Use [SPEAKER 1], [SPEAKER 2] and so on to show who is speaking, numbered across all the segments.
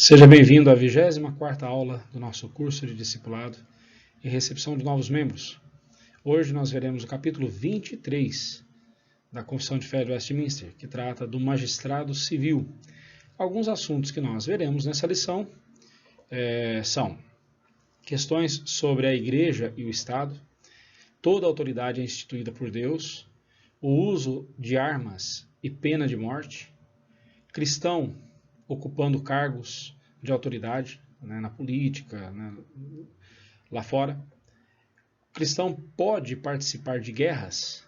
[SPEAKER 1] Seja bem-vindo à 24ª aula do nosso curso de discipulado e recepção de novos membros. Hoje nós veremos o capítulo 23 da Confissão de Fé de Westminster, que trata do magistrado civil. Alguns assuntos que nós veremos nessa lição são questões sobre a Igreja e o Estado, toda autoridade é instituída por Deus, o uso de armas e pena de morte, cristão ocupando cargos de autoridade, na política, lá fora. O cristão pode participar de guerras,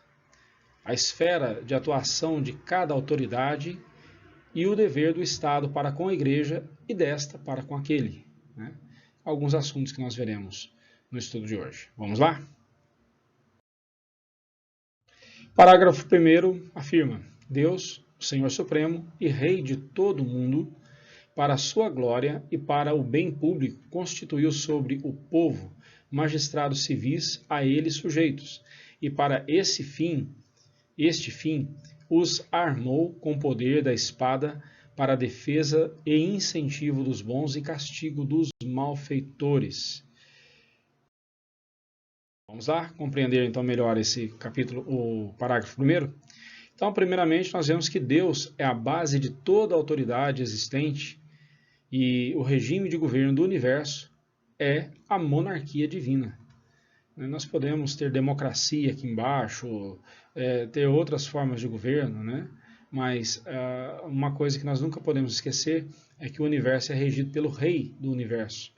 [SPEAKER 1] a esfera de atuação de cada autoridade e o dever do Estado para com a Igreja e desta para com aquele. Alguns assuntos que nós veremos no estudo de hoje. Vamos lá? Parágrafo 1º afirma: Deus, o Senhor Supremo e Rei de todo o mundo, para a sua glória e para o bem público, constituiu sobre o povo magistrados civis a ele sujeitos, e para este fim, os armou com poder da espada para a defesa e incentivo dos bons e castigo dos malfeitores. Vamos lá compreender então melhor esse capítulo, o parágrafo 1º? Então, primeiramente, nós vemos que Deus é a base de toda a autoridade existente e o regime de governo do universo é a monarquia divina. Nós podemos ter democracia aqui embaixo, ter outras formas de governo, mas uma coisa que nós nunca podemos esquecer é que o universo é regido pelo rei do universo.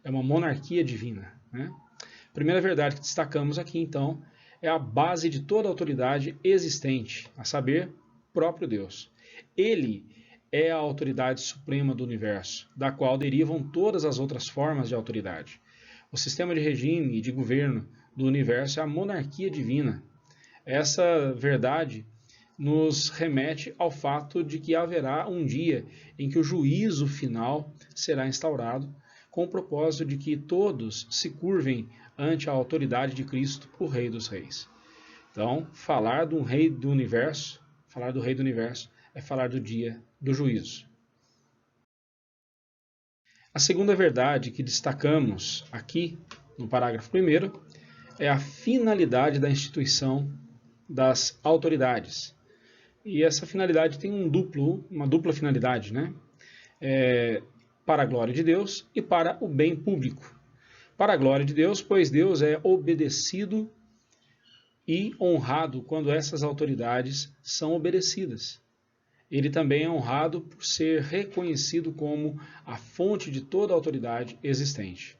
[SPEAKER 1] É uma monarquia divina. A primeira verdade que destacamos aqui, então, é a base de toda a autoridade existente, a saber, próprio Deus. Ele é a autoridade suprema do universo, da qual derivam todas as outras formas de autoridade. O sistema de regime e de governo do universo é a monarquia divina. Essa verdade nos remete ao fato de que haverá um dia em que o juízo final será instaurado, com o propósito de que todos se curvem ante a autoridade de Cristo, o Rei dos Reis. Então, falar do Rei do Universo é falar do dia do juízo. A segunda verdade que destacamos aqui no parágrafo 1º é a finalidade da instituição das autoridades. E essa finalidade tem uma dupla finalidade, para a glória de Deus e para o bem público. Para a glória de Deus, pois Deus é obedecido e honrado quando essas autoridades são obedecidas. Ele também é honrado por ser reconhecido como a fonte de toda a autoridade existente.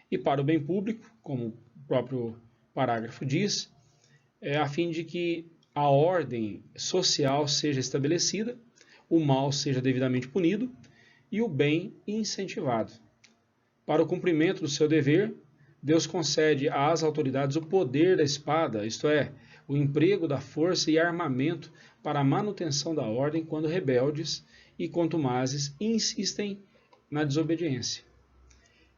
[SPEAKER 1] E para o bem público, como o próprio parágrafo diz, é a fim de que a ordem social seja estabelecida, o mal seja devidamente punido e o bem incentivado. Para o cumprimento do seu dever, Deus concede às autoridades o poder da espada, isto é, o emprego da força e armamento para a manutenção da ordem quando rebeldes e contumazes insistem na desobediência.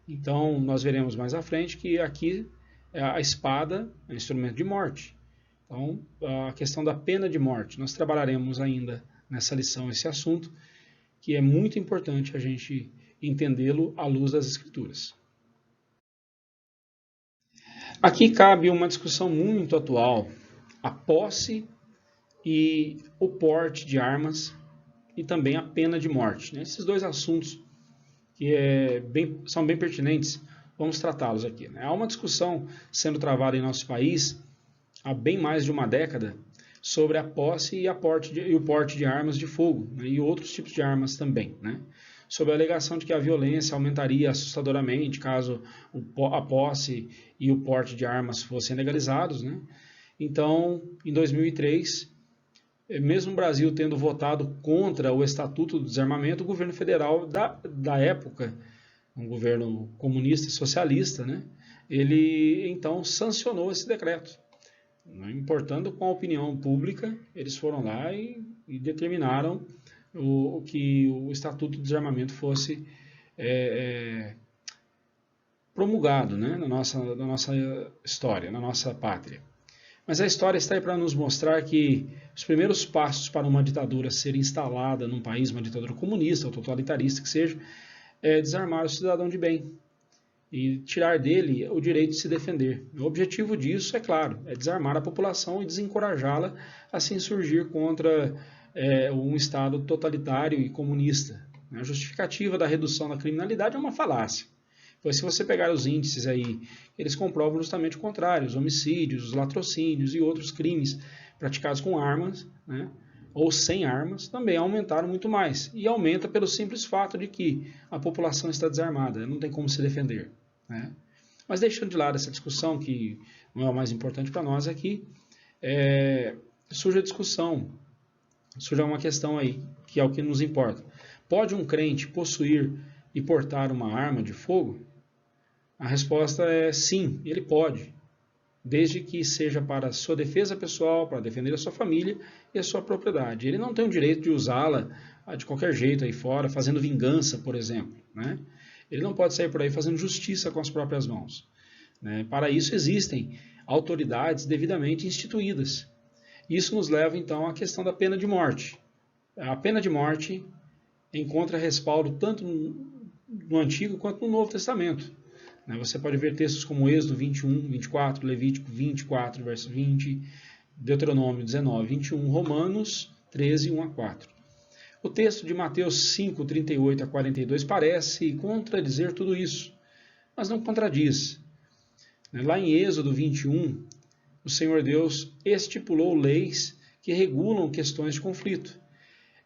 [SPEAKER 1] Então, nós veremos mais à frente que aqui a espada é um instrumento de morte. Então, a questão da pena de morte, nós trabalharemos ainda nessa lição esse assunto, que é muito importante a gente entendê-lo à luz das Escrituras. Aqui cabe uma discussão muito atual, a posse e o porte de armas e também a pena de morte. Esses dois assuntos que são bem pertinentes, vamos tratá-los aqui. Há uma discussão sendo travada em nosso país há bem mais de uma década sobre a posse e o porte de armas de fogo, e outros tipos de armas também, sob a alegação de que a violência aumentaria assustadoramente caso a posse e o porte de armas fossem legalizados. Então, em 2003, mesmo o Brasil tendo votado contra o Estatuto do Desarmamento, o governo federal da época, um governo comunista e socialista, ele então sancionou esse decreto. Não importando com a opinião pública, eles foram lá e determinaram que o Estatuto do Desarmamento fosse promulgado na nossa história, na nossa pátria. Mas a história está aí para nos mostrar que os primeiros passos para uma ditadura ser instalada num país, uma ditadura comunista ou totalitarista que seja, é desarmar o cidadão de bem e tirar dele o direito de se defender. O objetivo disso, é claro, é desarmar a população e desencorajá-la a se insurgir contra um Estado totalitário e comunista. A justificativa da redução da criminalidade é uma falácia. Pois se você pegar os índices aí, eles comprovam justamente o contrário, os homicídios, os latrocínios e outros crimes praticados com armas, né, ou sem armas, também aumentaram muito mais. E aumenta pelo simples fato de que a população está desarmada, não tem como se defender. Né? Mas deixando de lado essa discussão, que não é o mais importante para nós aqui, surge a discussão, surge uma questão aí, que é o que nos importa. Pode um crente possuir e portar uma arma de fogo? A resposta é sim, ele pode, desde que seja para a sua defesa pessoal, para defender a sua família e a sua propriedade. Ele não tem o direito de usá-la de qualquer jeito aí fora, fazendo vingança, por exemplo. Né? Ele não pode sair por aí fazendo justiça com as próprias mãos. Né? Para isso existem autoridades devidamente instituídas. Isso nos leva então à questão da pena de morte. A pena de morte encontra respaldo tanto no Antigo quanto no Novo Testamento. Você pode ver textos como Êxodo 21, 24, Levítico 24, verso 20, Deuteronômio 19, 21, Romanos 13, 1 a 4. O texto de Mateus 5, 38 a 42 parece contradizer tudo isso, mas não contradiz. Lá em Êxodo 21, o Senhor Deus estipulou leis que regulam questões de conflito.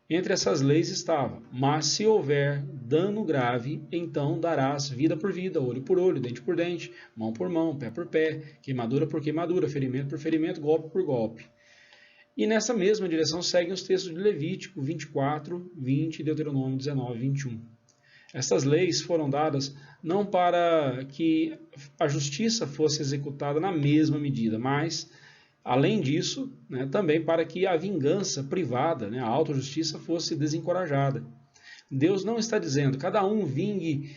[SPEAKER 1] Entre essas leis estava: mas se houver dano grave, então darás vida por vida, olho por olho, dente por dente, mão por mão, pé por pé, queimadura por queimadura, ferimento por ferimento, golpe por golpe. E nessa mesma direção seguem os textos de Levítico 24, 20 e Deuteronômio 19, 21. Estas leis foram dadas não para que a justiça fosse executada na mesma medida, mas, além disso, também para que a vingança privada, a autojustiça, fosse desencorajada. Deus não está dizendo cada um vingue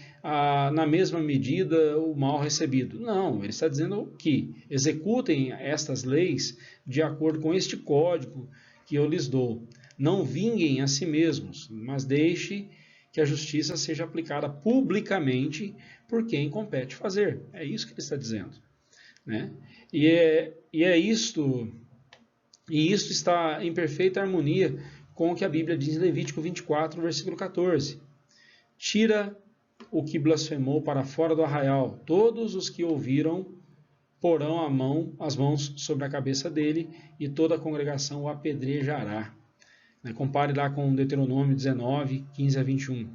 [SPEAKER 1] na mesma medida o mal recebido. Não, ele está dizendo que executem estas leis de acordo com este código que eu lhes dou. Não vinguem a si mesmos, mas deixe que a justiça seja aplicada publicamente por quem compete fazer. É isso que ele está dizendo. Né? Isto está em perfeita harmonia com o que a Bíblia diz em Levítico 24, versículo 14. Tira o que blasfemou para fora do arraial. Todos os que ouviram porão as mãos sobre a cabeça dele, e toda a congregação o apedrejará. Compare lá com Deuteronômio 19, 15 a 21.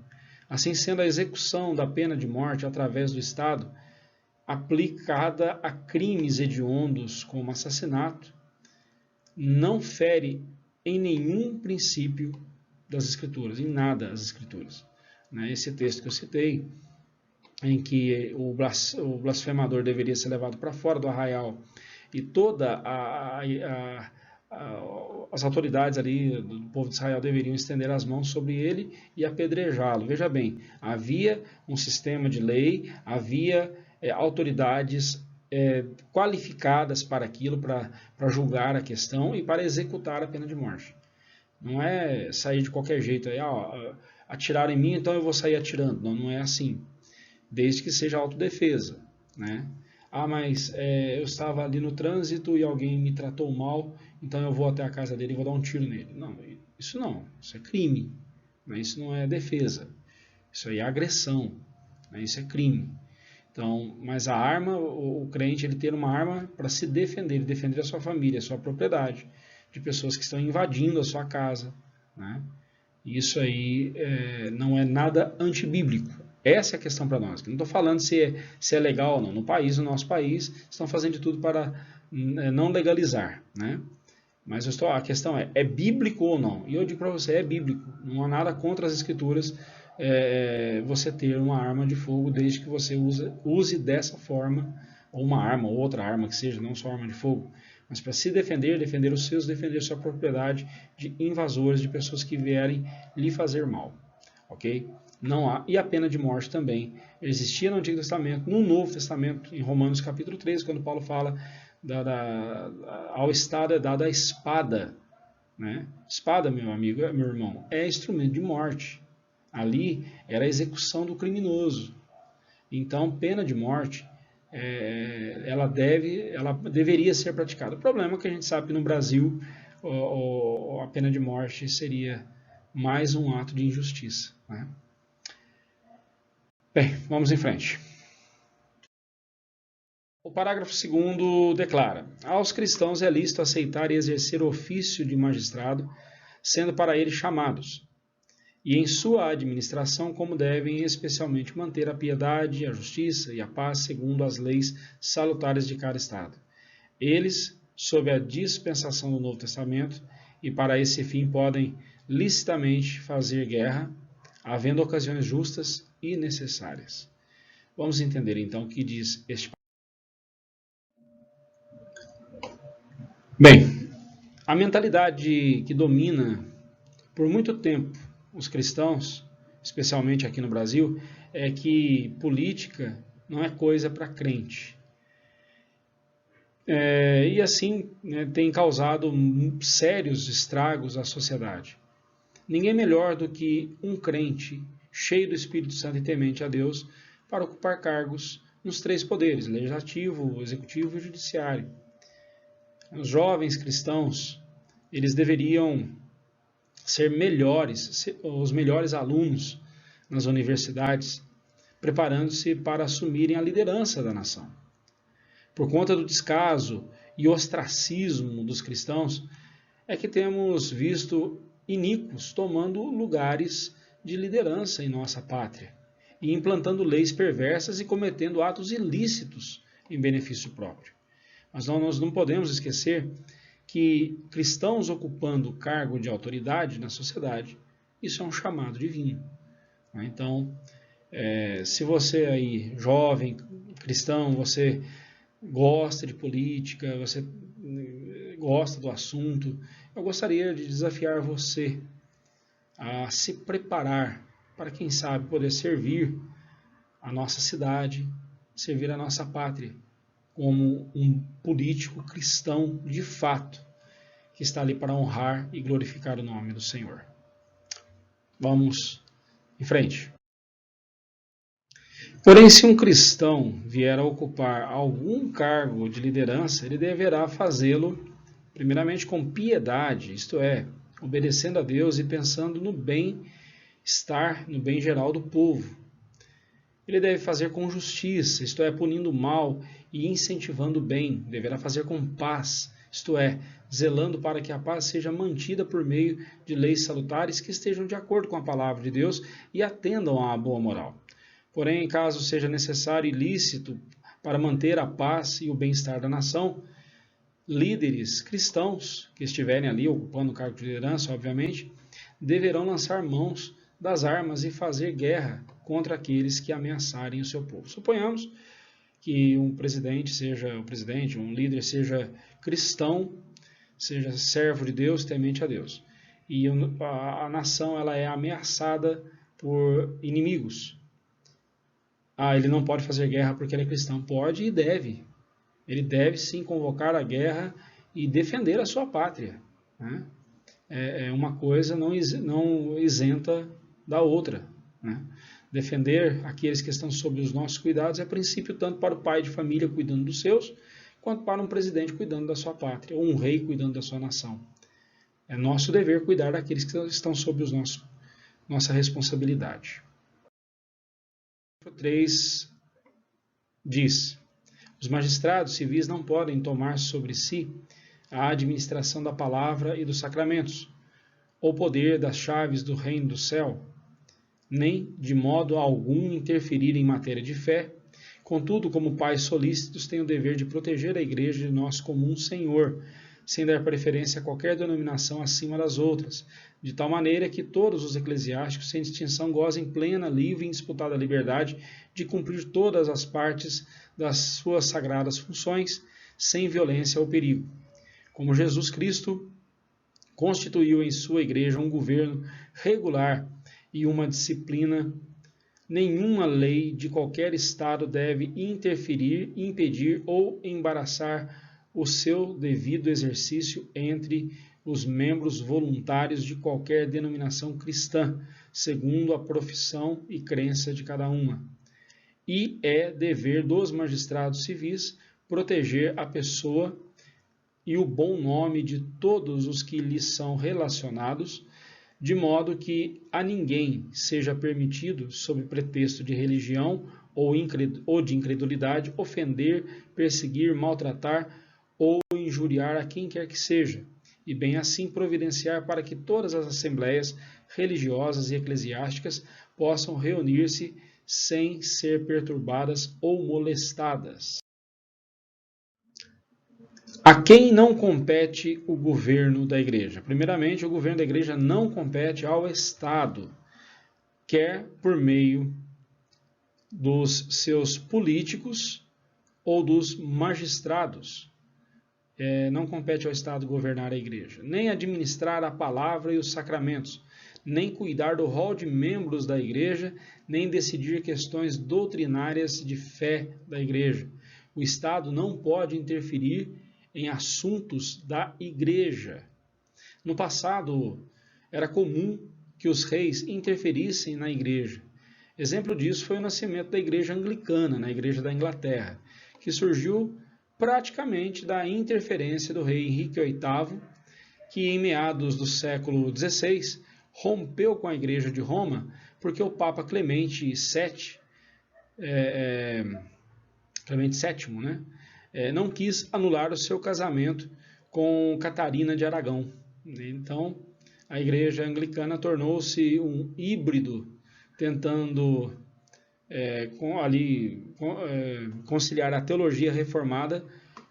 [SPEAKER 1] Assim sendo, a execução da pena de morte através do Estado, aplicada a crimes hediondos como assassinato, não fere em nenhum princípio das Escrituras, em nada as Escrituras. Esse texto que eu citei, em que o blasfemador deveria ser levado para fora do arraial e toda as autoridades ali do povo de Israel deveriam estender as mãos sobre ele e apedrejá-lo. Veja bem, havia um sistema de lei, havia autoridades qualificadas para aquilo, para julgar a questão e para executar a pena de morte. Não é sair de qualquer jeito, atiraram em mim, então eu vou sair atirando. Não é assim, desde que seja autodefesa. Né? Mas eu estava ali no trânsito e alguém me tratou mal, então eu vou até a casa dele e vou dar um tiro nele. Não, isso é crime. Isso não é defesa, isso aí é agressão, isso é crime. Então, mas a arma, o crente, ele ter uma arma para se defender, ele defender a sua família, a sua propriedade, de pessoas que estão invadindo a sua casa. Né? Isso aí não é nada antibíblico. Essa é a questão para nós. Não estou falando se é legal ou não. No nosso país, estão fazendo de tudo para não legalizar. Né? Mas a questão é bíblico ou não? E eu digo para você, é bíblico. Não há nada contra as Escrituras você ter uma arma de fogo, desde que você use dessa forma, ou uma arma, ou outra arma que seja, não só arma de fogo, mas para se defender os seus, defender sua propriedade de invasores, de pessoas que vierem lhe fazer mal. Ok? Não há. E a pena de morte também existia no Antigo Testamento, no Novo Testamento, em Romanos capítulo 13, quando Paulo fala ao Estado é dada a espada. Né? Espada, meu amigo, meu irmão, é instrumento de morte. Ali era a execução do criminoso. Então, pena de morte, ela deveria ser praticada. O problema é que a gente sabe que no Brasil a pena de morte seria mais um ato de injustiça, né? Bem, vamos em frente. O parágrafo 2º declara: aos cristãos é lícito aceitar e exercer o ofício de magistrado, sendo para ele chamados, e em sua administração como devem especialmente manter a piedade, a justiça e a paz segundo as leis salutares de cada estado. Eles, sob a dispensação do Novo Testamento, e para esse fim podem licitamente fazer guerra, havendo ocasiões justas e necessárias. Vamos entender então o que diz este parágrafo. Bem, a mentalidade que domina por muito tempo os cristãos, especialmente aqui no Brasil, é que política não é coisa para crente. E assim, né, tem causado sérios estragos à sociedade. Ninguém melhor do que um crente cheio do Espírito Santo e temente a Deus para ocupar cargos nos 3 poderes, legislativo, executivo e judiciário. Os jovens cristãos, eles deveriam ser os melhores alunos nas universidades, preparando-se para assumirem a liderança da nação. Por conta do descaso e ostracismo dos cristãos, é que temos visto iníquos tomando lugares de liderança em nossa pátria e implantando leis perversas e cometendo atos ilícitos em benefício próprio. Mas nós não podemos esquecer que cristãos ocupando cargo de autoridade na sociedade, isso é um chamado divino. Então, se você aí, jovem cristão, você gosta de política, você gosta do assunto, eu gostaria de desafiar você a se preparar para, quem sabe, poder servir a nossa cidade, servir a nossa pátria, como um político cristão de fato, que está ali para honrar e glorificar o nome do Senhor. Vamos em frente. Porém, se um cristão vier a ocupar algum cargo de liderança, ele deverá fazê-lo primeiramente com piedade, isto é, obedecendo a Deus e pensando no bem-estar, no bem geral do povo. Ele deve fazer com justiça, isto é, punindo o mal e incentivando o bem. Deverá fazer com paz, isto é, zelando para que a paz seja mantida por meio de leis salutares que estejam de acordo com a palavra de Deus e atendam à boa moral. Porém, caso seja necessário e lícito para manter a paz e o bem-estar da nação, líderes cristãos que estiverem ali ocupando o cargo de liderança, obviamente, deverão lançar mãos das armas e fazer guerra contra aqueles que ameaçarem o seu povo. Suponhamos que um líder seja cristão, seja servo de Deus, temente a Deus. E a nação ela é ameaçada por inimigos. Ele não pode fazer guerra porque ele é cristão. Pode e deve. Ele deve sim convocar a guerra e defender a sua pátria, né? Uma coisa não isenta da outra, né? Defender aqueles que estão sob os nossos cuidados é princípio tanto para o pai de família cuidando dos seus, quanto para um presidente cuidando da sua pátria, ou um rei cuidando da sua nação. É nosso dever cuidar daqueles que estão sob nossa responsabilidade. O 3 diz: os magistrados civis não podem tomar sobre si a administração da palavra e dos sacramentos, ou poder das chaves do reino do céu, nem de modo algum interferir em matéria de fé. Contudo, como pais solícitos, têm o dever de proteger a igreja de nosso comum Senhor, sem dar preferência a qualquer denominação acima das outras, de tal maneira que todos os eclesiásticos, sem distinção, gozem plena, livre e indisputada liberdade de cumprir todas as partes das suas sagradas funções, sem violência ou perigo. Como Jesus Cristo constituiu em sua igreja um governo regular e uma disciplina, nenhuma lei de qualquer estado deve interferir, impedir ou embaraçar o seu devido exercício entre os membros voluntários de qualquer denominação cristã, segundo a profissão e crença de cada uma. E é dever dos magistrados civis proteger a pessoa e o bom nome de todos os que lhes são relacionados, de modo que a ninguém seja permitido, sob pretexto de religião ou de incredulidade, ofender, perseguir, maltratar ou injuriar a quem quer que seja, e bem assim providenciar para que todas as assembleias religiosas e eclesiásticas possam reunir-se sem ser perturbadas ou molestadas. A quem não compete o governo da igreja? Primeiramente, o governo da igreja não compete ao Estado, quer por meio dos seus políticos ou dos magistrados. Não compete ao Estado governar a igreja, nem administrar a palavra e os sacramentos, nem cuidar do rol de membros da igreja, nem decidir questões doutrinárias de fé da igreja. O Estado não pode interferir em assuntos da igreja. No passado, era comum que os reis interferissem na igreja. Exemplo disso foi o nascimento da igreja anglicana, na igreja da Inglaterra, que surgiu praticamente da interferência do rei Henrique VIII, que em meados do século XVI rompeu com a igreja de Roma, porque o Papa Clemente VII, né, não quis anular o seu casamento com Catarina de Aragão. Então, a igreja anglicana tornou-se um híbrido, tentando conciliar a teologia reformada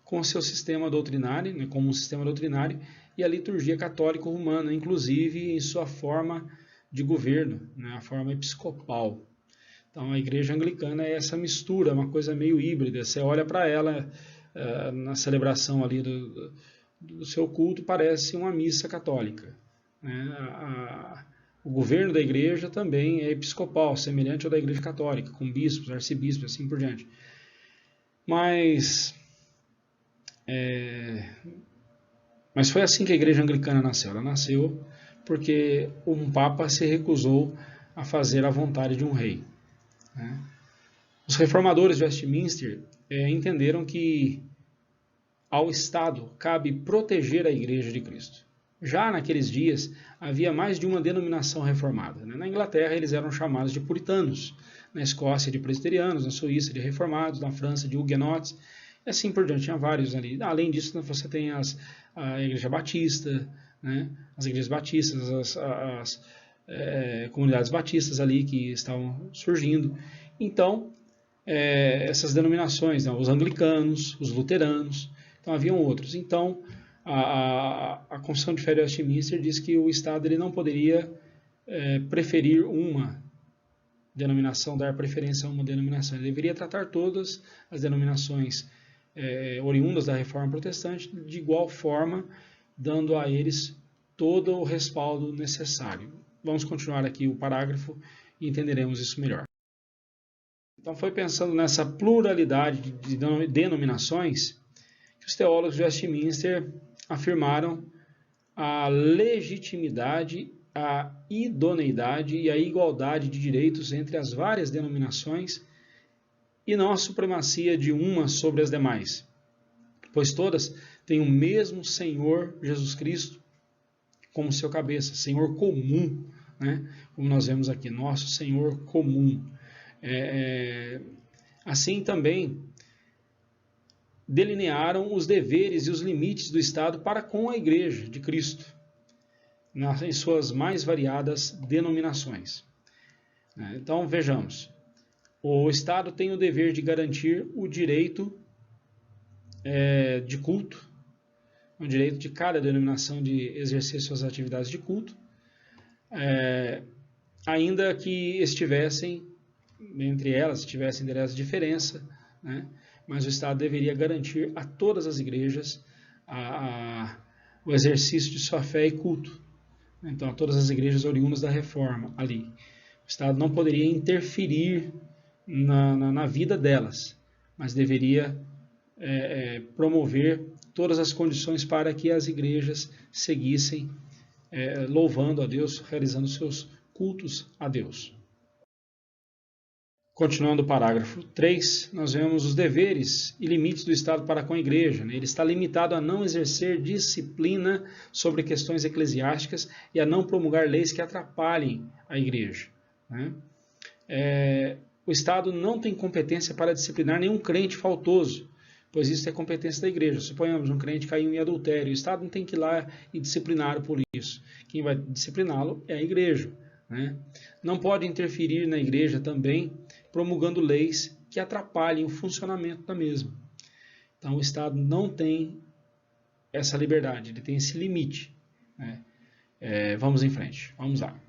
[SPEAKER 1] com o seu sistema doutrinário, né, como um sistema doutrinário, e a liturgia católica romana, inclusive em sua forma de governo, né, a forma episcopal. Então, a igreja anglicana é essa mistura, uma coisa meio híbrida. Você olha para ela na celebração ali do seu culto, parece uma missa católica, né? O governo da igreja também é episcopal, semelhante ao da igreja católica, com bispos, arcebispos, assim por diante. Mas foi assim que a igreja anglicana nasceu. Ela nasceu porque um papa se recusou a fazer a vontade de um rei, né? Os reformadores de Westminster entenderam que ao Estado cabe proteger a Igreja de Cristo. Já naqueles dias havia mais de uma denominação reformada, né? Na Inglaterra eles eram chamados de puritanos, na Escócia de presbiterianos, na Suíça de reformados, na França de huguenotes, e assim por diante, tinha vários ali. Além disso, você tem a Igreja Batista, né? As igrejas batistas, as comunidades batistas ali que estavam surgindo. Então, essas denominações, né? Os anglicanos, os luteranos, então haviam outros. Então, a Confissão de Fé de Westminster diz que o Estado ele não poderia preferir uma denominação, dar preferência a uma denominação. Ele deveria tratar todas as denominações oriundas da Reforma Protestante de igual forma, dando a eles todo o respaldo necessário. Vamos continuar aqui o parágrafo e entenderemos isso melhor. Então, foi pensando nessa pluralidade de denominações que os teólogos de Westminster afirmaram a legitimidade, a idoneidade e a igualdade de direitos entre as várias denominações e não a supremacia de uma sobre as demais, pois todas têm o mesmo Senhor Jesus Cristo como seu cabeça, Senhor comum, né? Como nós vemos aqui, nosso Senhor comum. Assim também delinearam os deveres e os limites do Estado para com a Igreja de Cristo, em suas mais variadas denominações. Então, vejamos. O Estado tem o dever de garantir o direito de culto, o direito de cada denominação de exercer suas atividades de culto, ainda que entre elas tivessem diferença, né? Mas o Estado deveria garantir a todas as igrejas o exercício de sua fé e culto. Então, a todas as igrejas oriundas da Reforma ali. O Estado não poderia interferir na vida delas, mas deveria promover todas as condições para que as igrejas seguissem louvando a Deus, realizando seus cultos a Deus. Continuando o parágrafo 3, nós vemos os deveres e limites do Estado para com a Igreja. Ele está limitado a não exercer disciplina sobre questões eclesiásticas e a não promulgar leis que atrapalhem a Igreja. O Estado não tem competência para disciplinar nenhum crente faltoso, pois isso é competência da Igreja. Suponhamos um crente caiu em adultério, o Estado não tem que ir lá e discipliná-lo por isso. Quem vai discipliná-lo é a Igreja. Não pode interferir na Igreja também promulgando leis que atrapalhem o funcionamento da mesma. Então o Estado não tem essa liberdade, ele tem esse limite. Vamos em frente, vamos lá.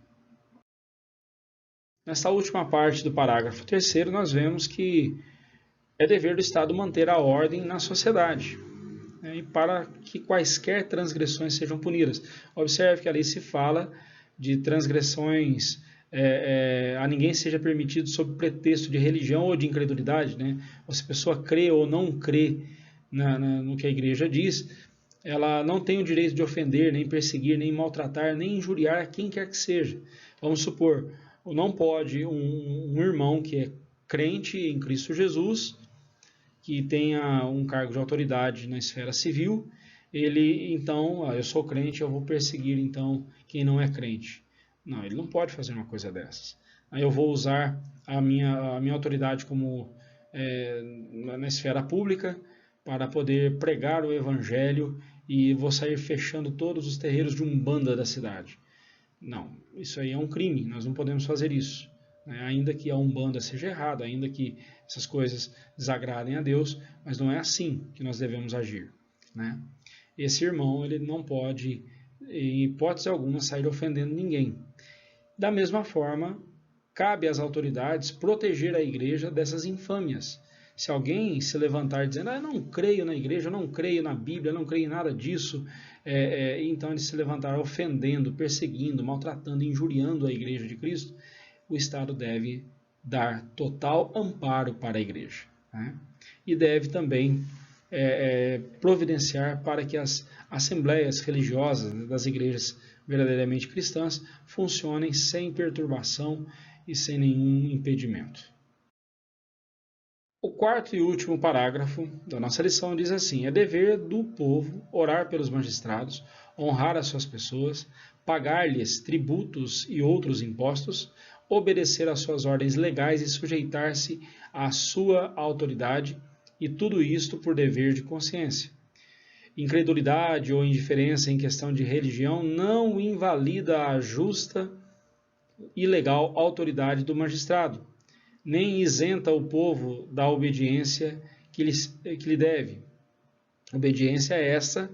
[SPEAKER 1] Nesta última parte do parágrafo 3º, nós vemos que é dever do Estado manter a ordem na sociedade, e para que quaisquer transgressões sejam punidas. Observe que ali se fala de transgressões, a ninguém seja permitido sob pretexto de religião ou de incredulidade. Se a pessoa crê ou não crê no que a Igreja diz, ela não tem o direito de ofender, nem perseguir, nem maltratar, nem injuriar quem quer que seja. Vamos supor, não pode um irmão que é crente em Cristo Jesus, que tenha um cargo de autoridade na esfera civil, ele então, eu sou crente, eu vou perseguir então quem não é crente. Não, ele não pode fazer uma coisa dessas. Aí eu vou usar a minha autoridade como na esfera pública para poder pregar o evangelho e vou sair fechando todos os terreiros de umbanda da cidade. Não, isso aí é um crime, nós não podemos fazer isso. Ainda que a umbanda seja errada, ainda que essas coisas desagradem a Deus, mas não é assim que nós devemos agir. Esse irmão, ele não pode, em hipótese alguma, sair ofendendo ninguém. Da mesma forma, cabe às autoridades proteger a Igreja dessas infâmias. Se alguém se levantar dizendo, eu não creio na Igreja, eu não creio na Bíblia, eu não creio em nada disso, então ele se levantar ofendendo, perseguindo, maltratando, injuriando a Igreja de Cristo, o Estado deve dar total amparo para a Igreja. E deve também providenciar para que as assembleias religiosas das igrejas verdadeiramente cristãs funcionem sem perturbação e sem nenhum impedimento. O quarto e último parágrafo da nossa lição diz assim: é dever do povo orar pelos magistrados, honrar as suas pessoas, pagar-lhes tributos e outros impostos, obedecer às suas ordens legais e sujeitar-se à sua autoridade, e tudo isto por dever de consciência. Incredulidade ou indiferença em questão de religião não invalida a justa e legal autoridade do magistrado, nem isenta o povo da obediência que lhe deve. Obediência é essa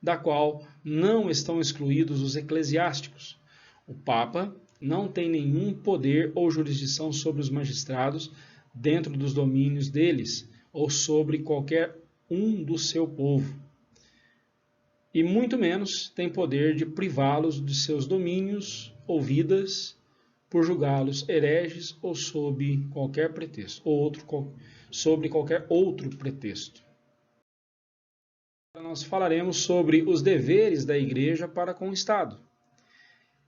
[SPEAKER 1] da qual não estão excluídos os eclesiásticos. O Papa não tem nenhum poder ou jurisdição sobre os magistrados dentro dos domínios deles, ou sobre qualquer um do seu povo. E muito menos tem poder de privá-los de seus domínios ou vidas, por julgá-los hereges ou sob qualquer pretexto, sobre qualquer outro pretexto. Nós falaremos sobre os deveres da Igreja para com o Estado.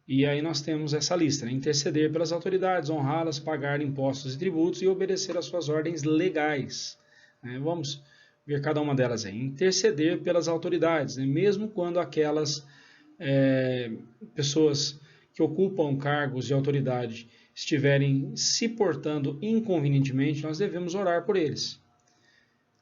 [SPEAKER 1] E aí nós temos essa lista: interceder pelas autoridades, honrá-las, pagar impostos e tributos e obedecer às suas ordens legais. Vamos ver cada uma delas aí. Interceder pelas autoridades, mesmo quando aquelas pessoas que ocupam cargos de autoridade estiverem se portando inconvenientemente, nós devemos orar por eles.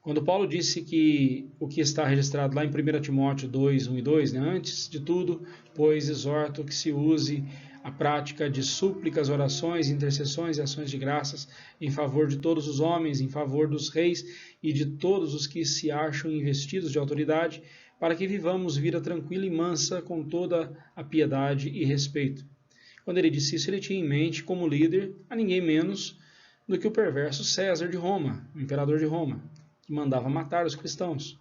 [SPEAKER 1] Quando Paulo disse que o que está registrado lá em 1 Timóteo 2, 1 e 2, antes de tudo, pois exorto que se use a prática de súplicas, orações, intercessões e ações de graças em favor de todos os homens, em favor dos reis e de todos os que se acham investidos de autoridade, para que vivamos vida tranquila e mansa com toda a piedade e respeito. Quando ele disse isso, ele tinha em mente como líder a ninguém menos do que o perverso César de Roma, o imperador de Roma, que mandava matar os cristãos.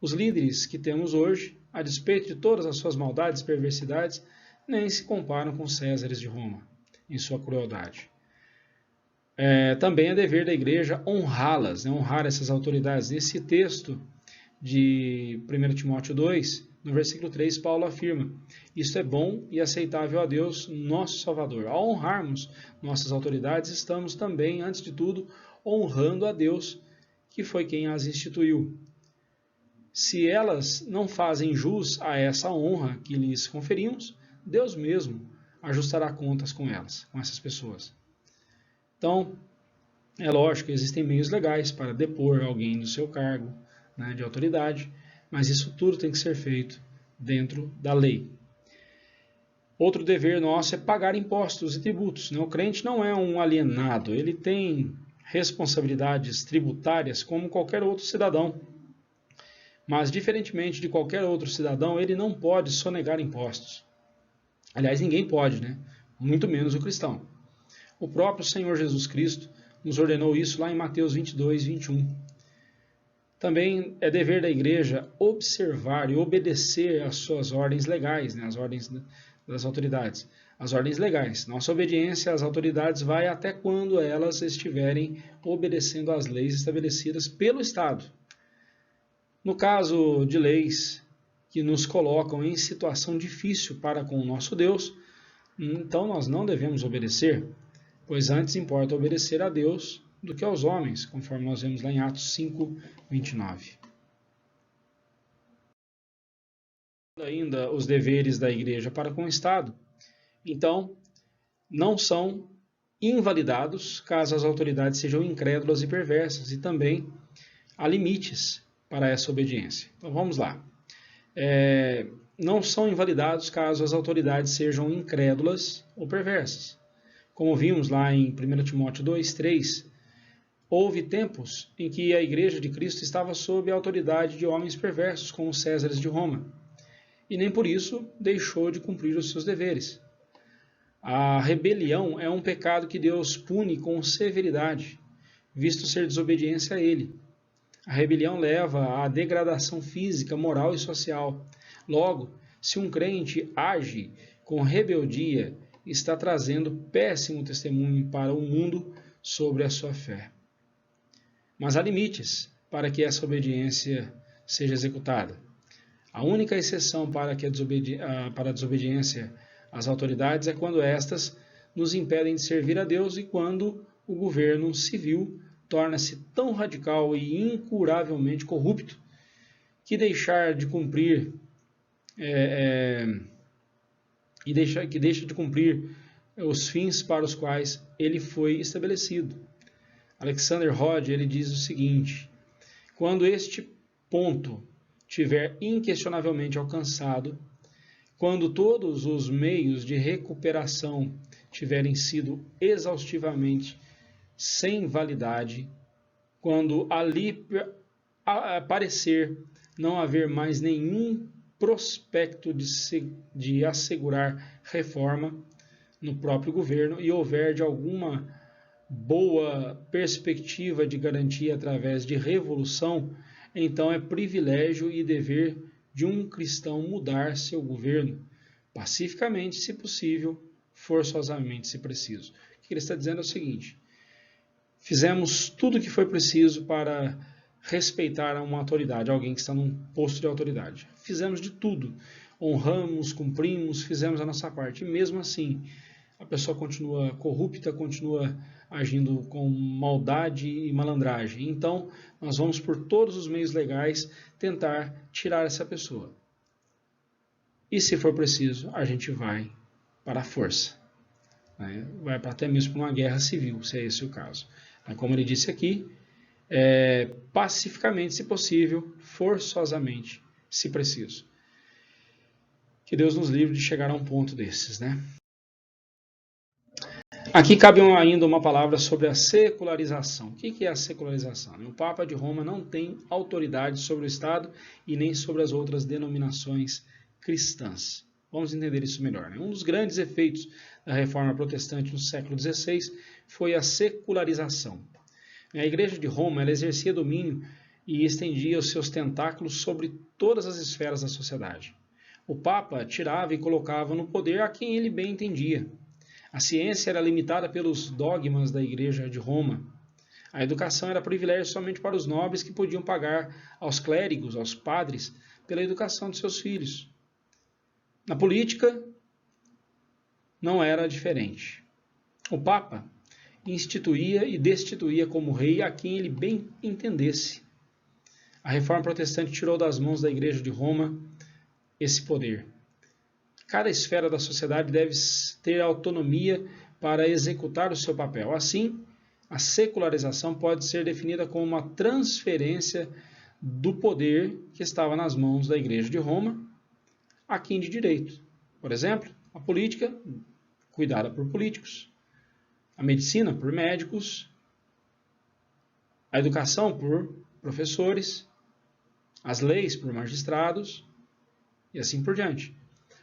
[SPEAKER 1] Os líderes que temos hoje, a despeito de todas as suas maldades e perversidades, nem se comparam com os Césares de Roma, em sua crueldade. Também é dever da Igreja honrá-las, honrar essas autoridades. Nesse texto de 1 Timóteo 2, No versículo 3, Paulo afirma: isto é bom e aceitável a Deus, nosso Salvador. Ao honrarmos nossas autoridades, estamos também, antes de tudo, honrando a Deus, que foi quem as instituiu. Se elas não fazem jus a essa honra que lhes conferimos, Deus mesmo ajustará contas com elas, com essas pessoas. Então, é lógico que existem meios legais para depor alguém do seu cargo, né, de autoridade, mas isso tudo tem que ser feito dentro da lei. Outro dever nosso é pagar impostos e tributos. O crente não é um alienado, ele tem responsabilidades tributárias como qualquer outro cidadão. Mas, diferentemente de qualquer outro cidadão, ele não pode sonegar impostos. Aliás, ninguém pode, né? Muito menos o cristão. O próprio Senhor Jesus Cristo nos ordenou isso lá em Mateus 22, 21. Também é dever da igreja observar e obedecer às suas ordens legais, né? As ordens das autoridades. As ordens legais. Nossa obediência às autoridades vai até quando elas estiverem obedecendo às leis estabelecidas pelo Estado. No caso de leis que nos colocam em situação difícil para com o nosso Deus, então nós não devemos obedecer, pois antes importa obedecer a Deus do que aos homens, conforme nós vemos lá em Atos 5, 29. Ainda os deveres da igreja para com o Estado, então, não são invalidados caso as autoridades sejam incrédulas e perversas, e também há limites para essa obediência. Então vamos lá. Não são invalidados caso as autoridades sejam incrédulas ou perversas. Como vimos lá em 1 Timóteo 2, 3, houve tempos em que a igreja de Cristo estava sob a autoridade de homens perversos, como os Césares de Roma, e nem por isso deixou de cumprir os seus deveres. A rebelião é um pecado que Deus pune com severidade, visto ser desobediência a Ele. A rebelião leva à degradação física, moral e social. Logo, se um crente age com rebeldia, está trazendo péssimo testemunho para o mundo sobre a sua fé. Mas há limites para que essa obediência seja executada. A única exceção para a desobediência às autoridades é quando estas nos impedem de servir a Deus e quando o governo civil torna-se tão radical e incuravelmente corrupto que deixa de cumprir os fins para os quais ele foi estabelecido. Alexander Hodge ele diz o seguinte: quando este ponto tiver inquestionavelmente alcançado, quando todos os meios de recuperação tiverem sido exaustivamente sem validade, quando ali parecer não haver mais nenhum prospecto de assegurar reforma no próprio governo e houver de alguma boa perspectiva de garantia através de revolução, então é privilégio e dever de um cristão mudar seu governo, pacificamente, se possível, forçosamente, se preciso. O que ele está dizendo é o seguinte: fizemos tudo o que foi preciso para respeitar uma autoridade, alguém que está num posto de autoridade. Fizemos de tudo, honramos, cumprimos, fizemos a nossa parte. E mesmo assim, a pessoa continua corrupta, continua agindo com maldade e malandragem. Então, nós vamos por todos os meios legais tentar tirar essa pessoa. E se for preciso, a gente vai para a força. Né? Vai até mesmo para uma guerra civil, se é esse o caso. Como ele disse aqui, pacificamente, se possível, forçosamente, se preciso. Que Deus nos livre de chegar a um ponto desses, né? Aqui cabe ainda uma palavra sobre a secularização. O que é a secularização? O Papa de Roma não tem autoridade sobre o Estado e nem sobre as outras denominações cristãs. Vamos entender isso melhor. Um dos grandes efeitos da Reforma Protestante no século XVI foi a secularização. A Igreja de Roma ela exercia domínio e estendia os seus tentáculos sobre todas as esferas da sociedade. O Papa tirava e colocava no poder a quem ele bem entendia. A ciência era limitada pelos dogmas da Igreja de Roma. A educação era privilégio somente para os nobres que podiam pagar aos clérigos, aos padres, pela educação de seus filhos. Na política, não era diferente. O Papa instituía e destituía como rei a quem ele bem entendesse. A Reforma Protestante tirou das mãos da Igreja de Roma esse poder. Cada esfera da sociedade deve ter autonomia para executar o seu papel. Assim, a secularização pode ser definida como uma transferência do poder que estava nas mãos da Igreja de Roma a quem de direito. Por exemplo, a política, cuidada por políticos, a medicina por médicos, a educação por professores, as leis por magistrados e assim por diante.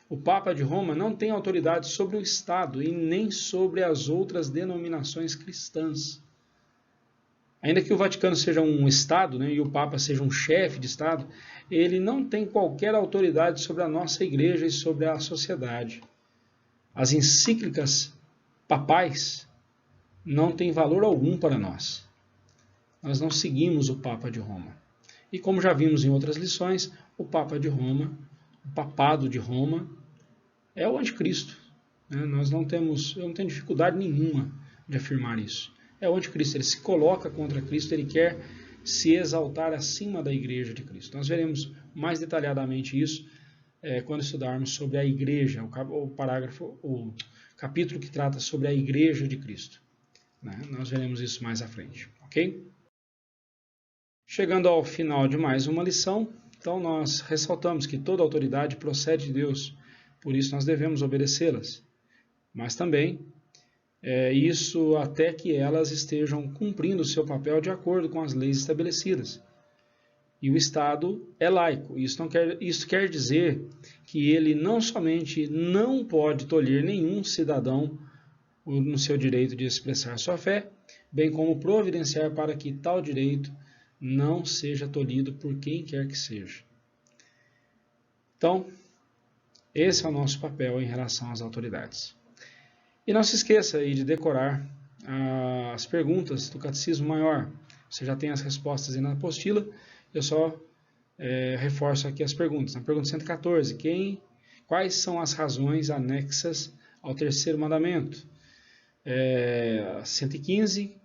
[SPEAKER 1] O Papa de Roma não tem autoridade sobre o Estado e nem sobre as outras denominações cristãs. Ainda que o Vaticano seja um Estado, né, e o Papa seja um chefe de Estado, ele não tem qualquer autoridade sobre a nossa Igreja e sobre a sociedade. As encíclicas papais não têm valor algum para nós. Nós não seguimos o Papa de Roma. E como já vimos em outras lições, o Papa de Roma, o Papado de Roma, é o anticristo. Eu não tenho dificuldade nenhuma de afirmar isso. É o anticristo, ele se coloca contra Cristo, ele quer se exaltar acima da Igreja de Cristo. Nós veremos mais detalhadamente isso quando estudarmos sobre a Igreja, o capítulo que trata sobre a Igreja de Cristo. Nós veremos isso mais à frente, ok? Chegando ao final de mais uma lição, então nós ressaltamos que toda autoridade procede de Deus, por isso nós devemos obedecê-las. Mas também, isso até que elas estejam cumprindo o seu papel de acordo com as leis estabelecidas. E o Estado é laico. Isso quer dizer que ele não somente não pode tolher nenhum cidadão no seu direito de expressar sua fé, bem como providenciar para que tal direito não seja tolhido por quem quer que seja. Então, esse é o nosso papel em relação às autoridades. E não se esqueça aí de decorar as perguntas do Catecismo Maior. Você já tem as respostas aí na apostila, eu só reforço aqui as perguntas. Na pergunta 114, quais são as razões anexas ao terceiro mandamento? 115,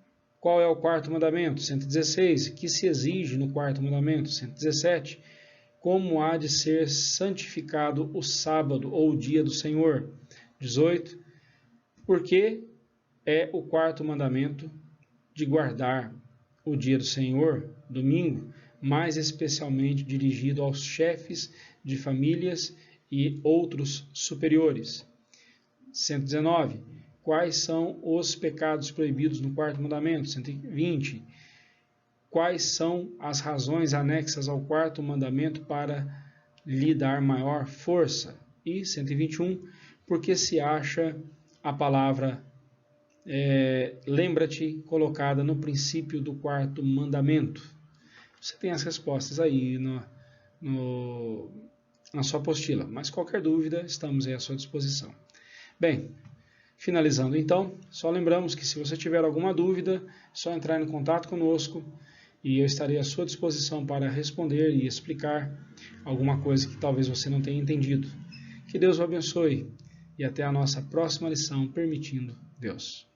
[SPEAKER 1] qual é o quarto mandamento? 116, o que se exige no quarto mandamento? 117, como há de ser santificado o sábado ou o dia do Senhor? 18, por que é o quarto mandamento de guardar o dia do Senhor, domingo, mais especialmente dirigido aos chefes de famílias e outros superiores? 119, quais são os pecados proibidos no quarto mandamento? 120, quais são as razões anexas ao quarto mandamento para lhe dar maior força? E 121, porque se acha a palavra lembra-te colocada no princípio do quarto mandamento? Você tem as respostas aí na sua apostila, mas qualquer dúvida, estamos aí à sua disposição. Bem, finalizando então, só lembramos que se você tiver alguma dúvida, é só entrar em contato conosco e eu estarei à sua disposição para responder e explicar alguma coisa que talvez você não tenha entendido. Que Deus o abençoe e até a nossa próxima lição, permitindo Deus.